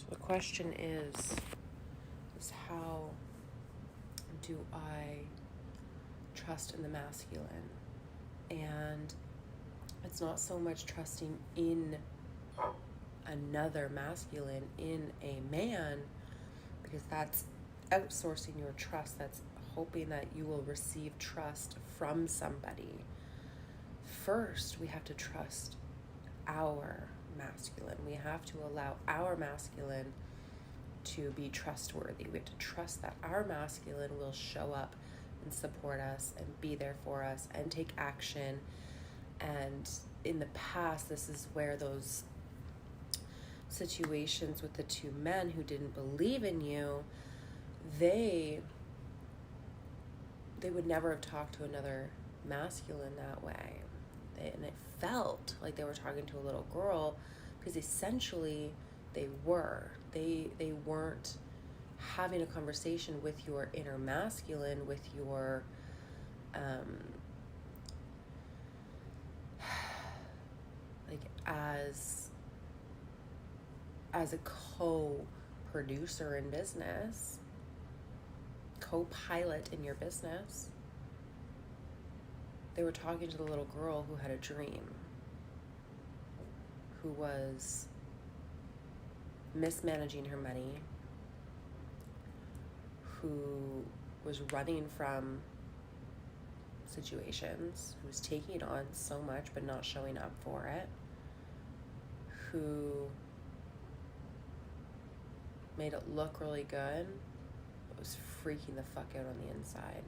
So the question is how do I trust in the masculine? And it's not so much trusting in another masculine, in a man, because that's outsourcing your trust. That's hoping that you will receive trust from somebody. First, we have to trust our masculine. We have to allow our masculine to be trustworthy. We have to trust that our masculine will show up and support us and be there for us and take action. And in the past, this is where those situations with the two men who didn't believe in you, they would never have talked to another masculine that way. And it felt like they were talking to a little girl, because essentially they were. They weren't having a conversation with your inner masculine, with your like as a co-producer in business, co-pilot in your business. They were talking to the little girl who had a dream, who was mismanaging her money, who was running from situations, who was taking on so much but not showing up for it, who made it look really good but was freaking the fuck out on the inside.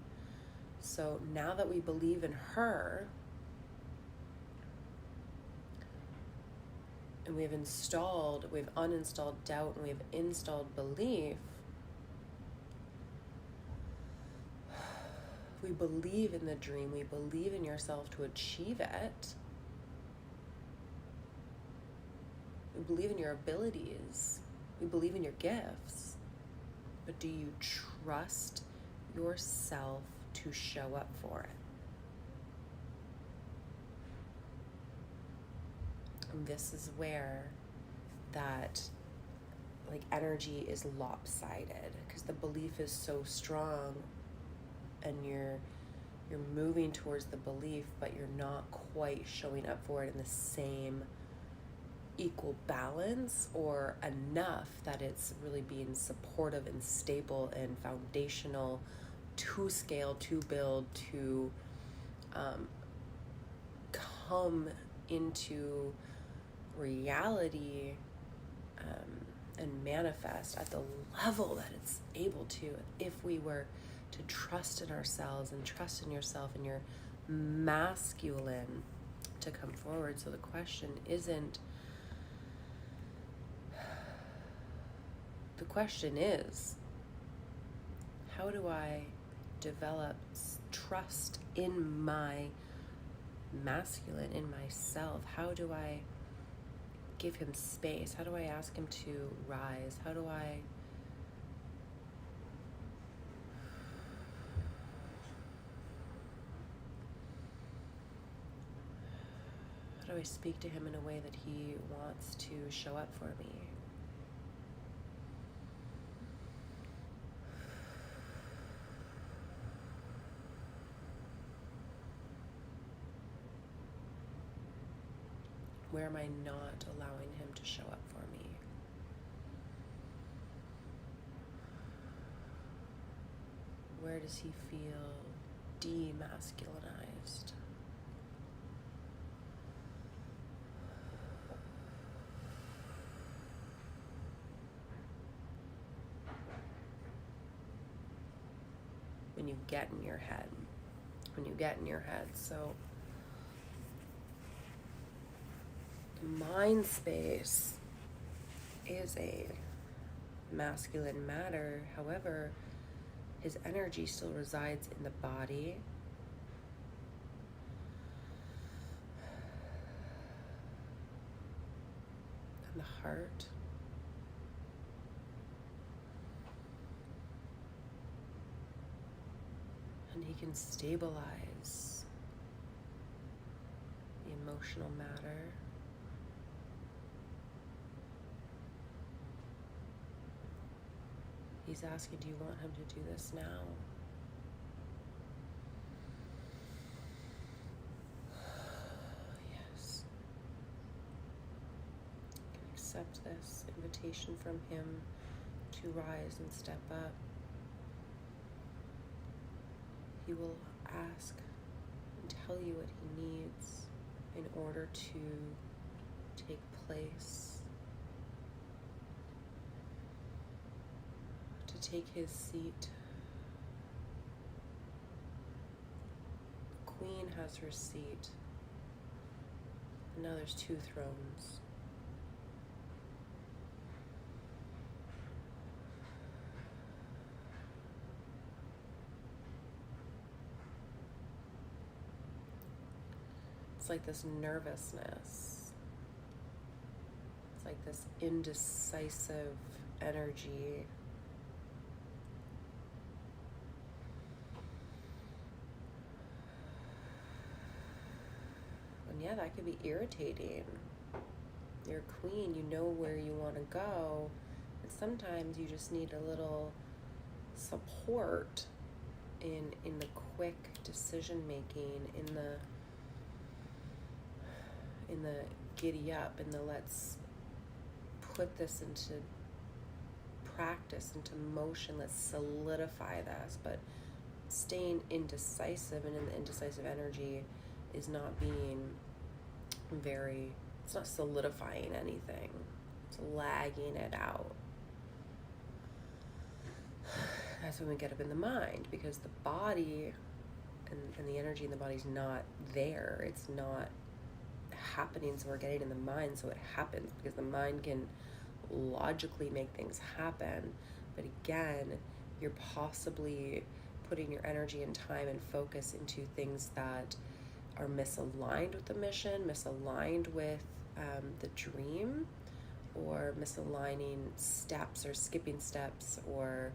So now that we believe in her, and we've uninstalled doubt and we've installed belief, we believe in the dream, we believe in yourself to achieve it. We believe in your abilities. We believe in your gifts. But do you trust yourself to show up for it? And this is where that energy is lopsided, because the belief is so strong and you're moving towards the belief, but you're not quite showing up for it in the same equal balance or enough that it's really being supportive and stable and foundational to scale, to build, to come into reality and manifest at the level that it's able to, if we were to trust in ourselves and trust in yourself and your masculine to come forward. So the question is, how do I develop trust in my masculine, in myself? How do I give him space? How do I ask him to rise? How do I speak to him in a way that he wants to show up for me? Where am I not allowing him to show up for me? Where does he feel demasculinized? When you get in your head. So mind space is a masculine matter. However, his energy still resides in the body. And the heart. And he can stabilize the emotional matter. He's asking, do you want him to do this now? Yes. You can accept this invitation from him to rise and step up. He will ask and tell you what he needs in order to take place, to take his seat. The queen has her seat, and now there's 2 thrones. It's like this nervousness. It's like this indecisive energy. And yeah, that could be irritating. You're a queen, you know where you want to go, and sometimes you just need a little support in the quick decision making, in the giddy up, in the let's put this into practice, into motion, let's solidify this. But staying indecisive and in the indecisive energy is not being it's not solidifying anything. It's lagging it out. That's when we get up in the mind, because the body and the energy in the body's not there. It's not happening, so we're getting in the mind, so it happens, because the mind can logically make things happen, but again, you're possibly putting your energy and time and focus into things that are misaligned with the mission, misaligned with the dream, or misaligning steps, or skipping steps, or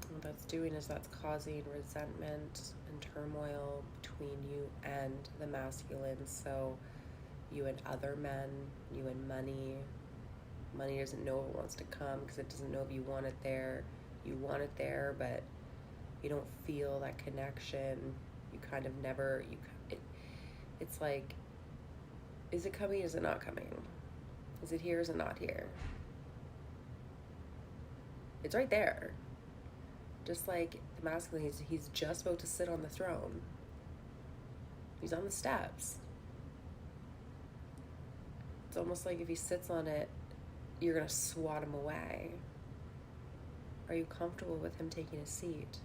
what that's doing is that's causing resentment and turmoil between you and the masculine. So you and other men, you and money. Money doesn't know it wants to come because it doesn't know if you want it there. You want it there, but you don't feel that connection. You kind of never, it's like, is it coming, is it not coming? Is it here, is it not here? It's right there. Just like the masculine, he's just about to sit on the throne. He's on the steps. It's almost like if he sits on it, you're going to swat him away. Are you comfortable with him taking a seat?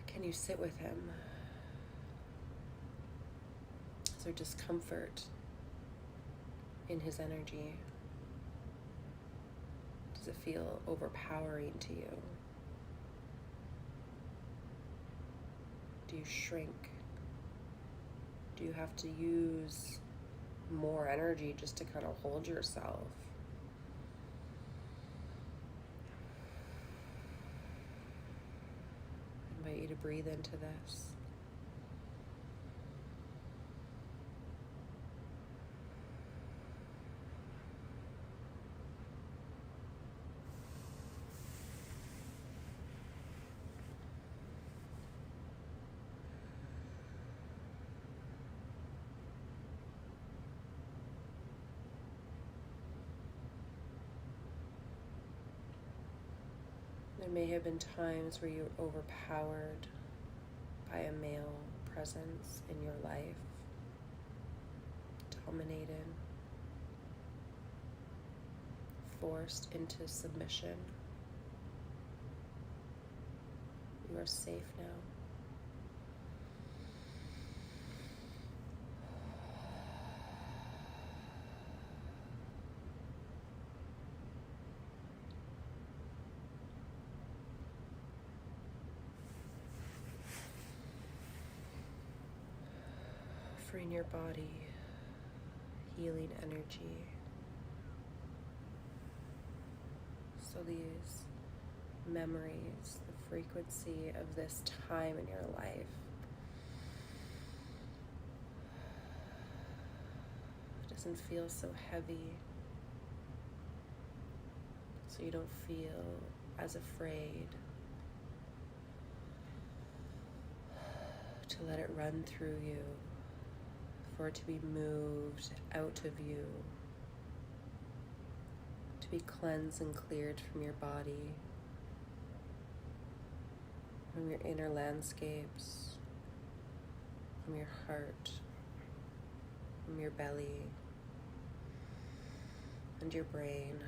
Can you sit with him? Is there discomfort in his energy? Does it feel overpowering to you? Do you shrink? Do you have to use more energy just to kind of hold yourself? I invite you to breathe into this. There may have been times where you were overpowered by a male presence in your life, dominated, forced into submission. You are safe now. Offering your body healing energy. So these memories, the frequency of this time in your life, doesn't feel so heavy, so you don't feel as afraid to let it run through you, for it to be moved out of you, to be cleansed and cleared from your body, from your inner landscapes, from your heart, from your belly, and your brain.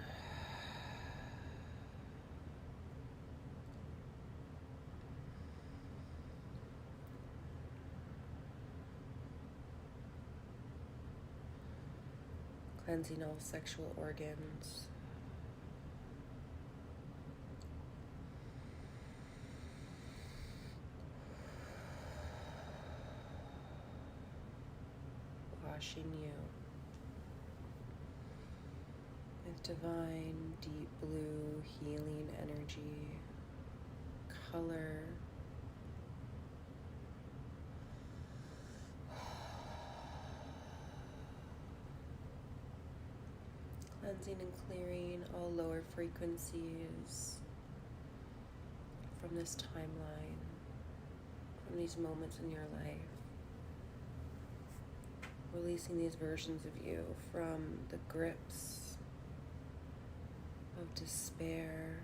Cleansing all sexual organs. Washing you with divine, deep blue, healing energy, color, cleansing and clearing all lower frequencies from this timeline, from these moments in your life. Releasing these versions of you from the grips of despair,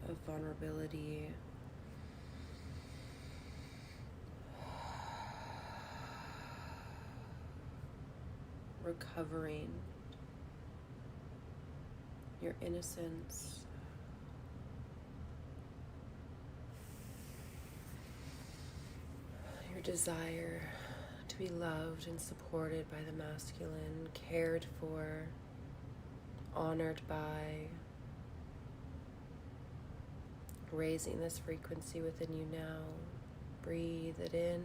of vulnerability, recovering your innocence, your desire to be loved and supported by the masculine, cared for, honored by. Raising this frequency within you now. Breathe it in.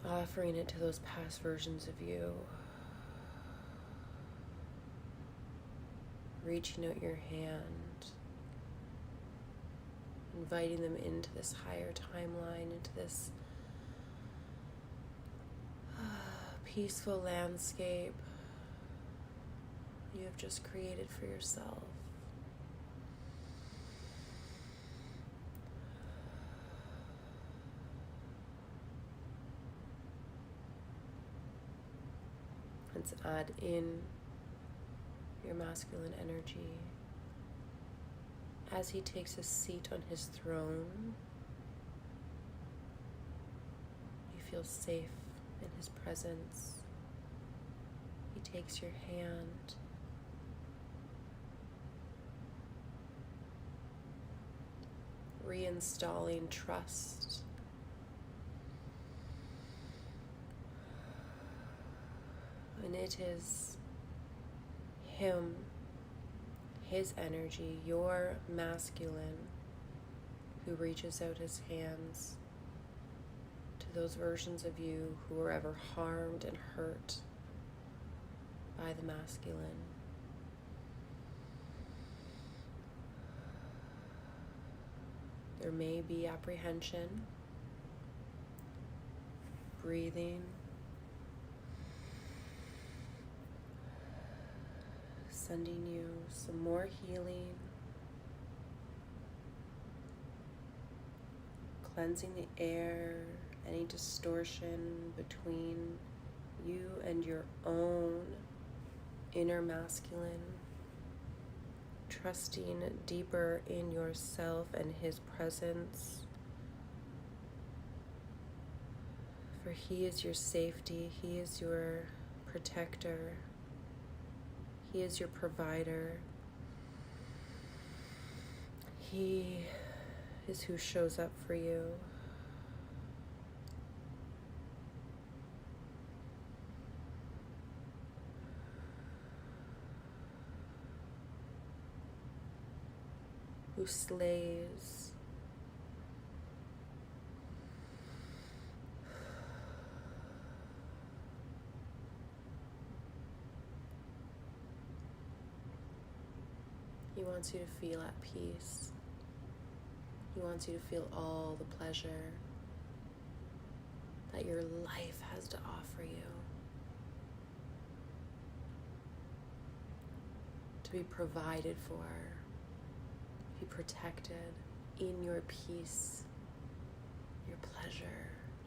Offering it to those past versions of you. Reaching out your hand. Inviting them into this higher timeline, into this peaceful landscape you have just created for yourself. Let's add in your masculine energy as he takes a seat on his throne. You feel safe in his presence. He takes your hand. Reinstalling trust. And it is him, his energy, your masculine, who reaches out his hands to those versions of you who were ever harmed and hurt by the masculine. There may be apprehension, breathing, sending you some more healing, cleansing the air, any distortion between you and your own inner masculine, trusting deeper in yourself and his presence, for he is your safety, he is your protector, he is your provider, he is who shows up for you. Who slays. wants you to feel at peace. He wants you to feel all the pleasure that your life has to offer you. To be provided for, be protected in your peace, your pleasure,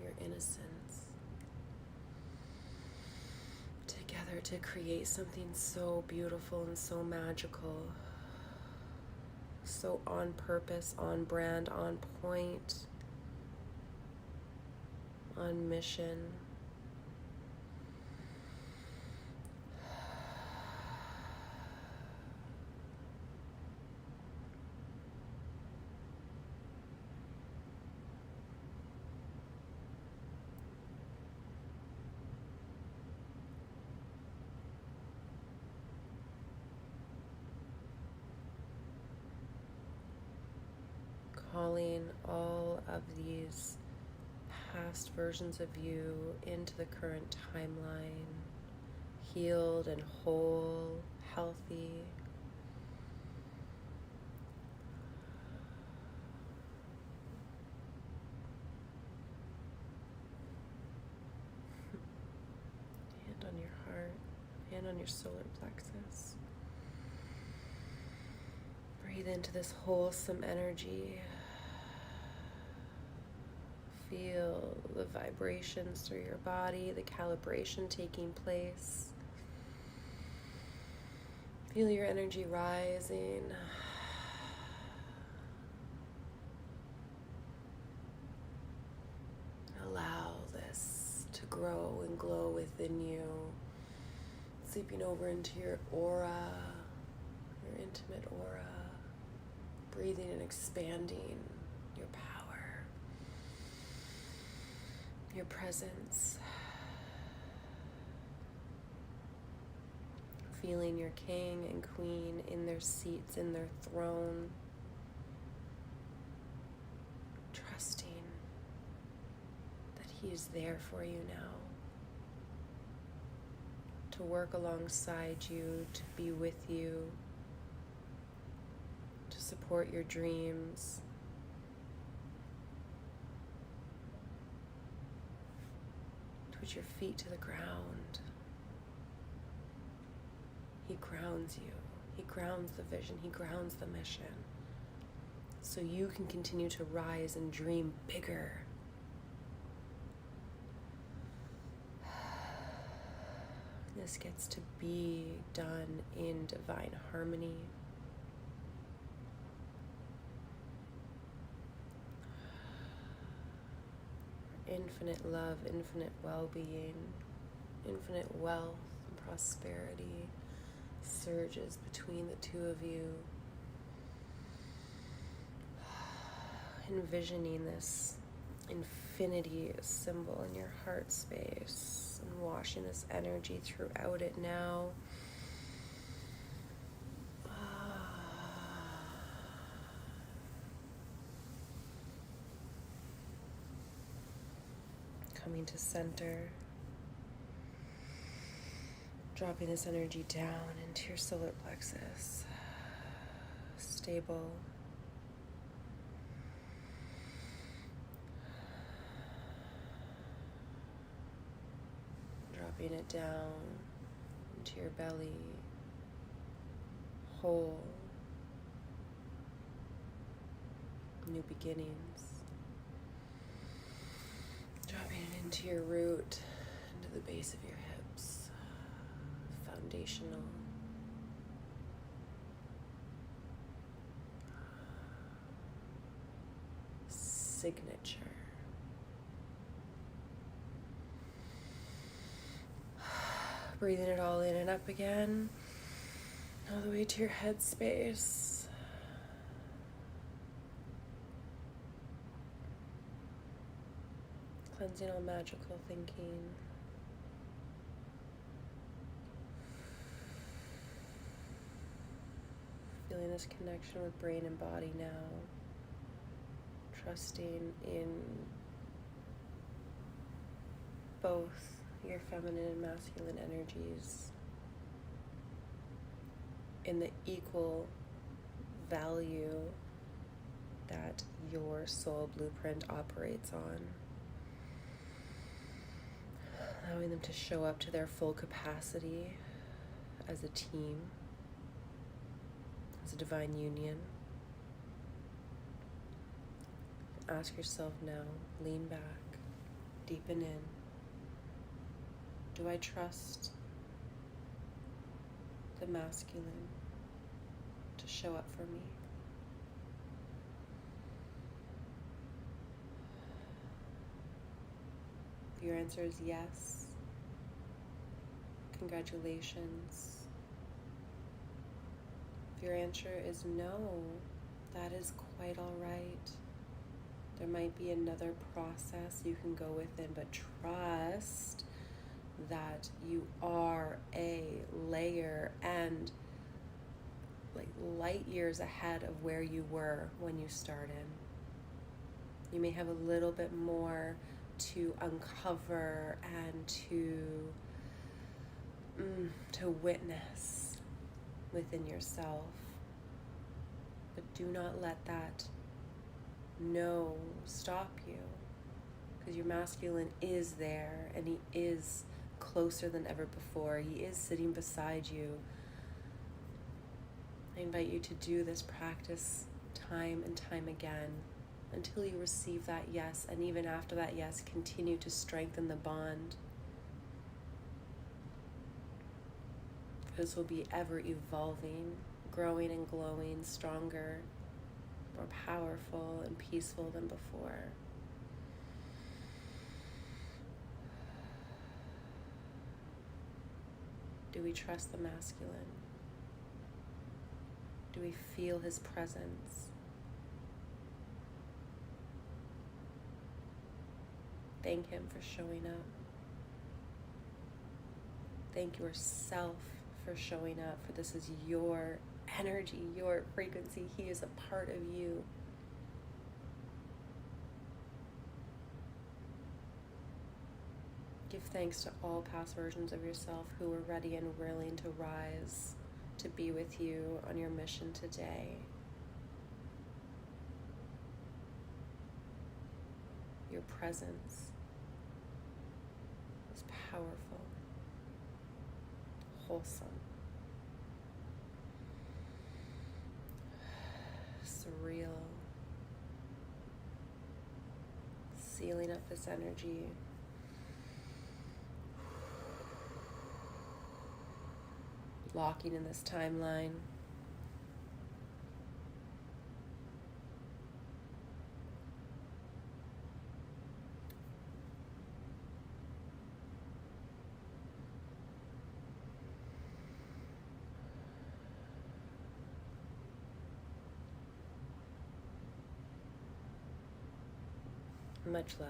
your innocence. Together to create something so beautiful and so magical, so on purpose, on brand, on point, on mission. Calling all of these past versions of you into the current timeline, healed and whole, healthy. Hand on your heart, hand on your solar plexus. Breathe into this wholesome energy. Feel the vibrations through your body, the calibration taking place. Feel your energy rising. Allow this to grow and glow within you, seeping over into your aura, your intimate aura, breathing and expanding your power. Your presence, feeling your king and queen in their seats, in their throne, trusting that he is there for you now, to work alongside you, to be with you, to support your dreams. Put your feet to the ground. He grounds you. He grounds the vision. He grounds the mission. So you can continue to rise and dream bigger. This gets to be done in divine harmony. Infinite love, infinite well-being, infinite wealth and prosperity surges between the two of you. Envisioning this infinity symbol in your heart space and washing this energy throughout it now. Coming to center, dropping this energy down into your solar plexus, stable. Dropping it down into your belly, whole, new beginnings. Dropping it into your root, into the base of your hips, foundational. Signature. Breathing it all in and up again, all the way to your head space. Cleansing all magical thinking. Feeling this connection with brain and body now. Trusting in both your feminine and masculine energies in the equal value that your soul blueprint operates on. Allowing them to show up to their full capacity as a team, as a divine union. Ask yourself now, lean back, deepen in. Do I trust the masculine to show up for me? If your answer is yes, congratulations. If your answer is no, that is quite all right. There might be another process you can go within, but trust that you are a layer and like light years ahead of where you were when you started. You may have a little bit more to uncover and to witness within yourself, but do not let that no stop you, because your masculine is there and he is closer than ever before. He is sitting beside you. I invite you to do this practice time and time again until you receive that yes, and even after that yes, continue to strengthen the bond. This will be ever evolving, growing and glowing, stronger, more powerful and peaceful than before. Do we trust the masculine? Do we feel his presence? Thank him for showing up. Thank yourself for showing up, for this is your energy, your frequency. He is a part of you. Give thanks to all past versions of yourself who were ready and willing to rise to be with you on your mission today. Your presence is powerful, wholesome, surreal, sealing up this energy. Locking in this timeline. Much love.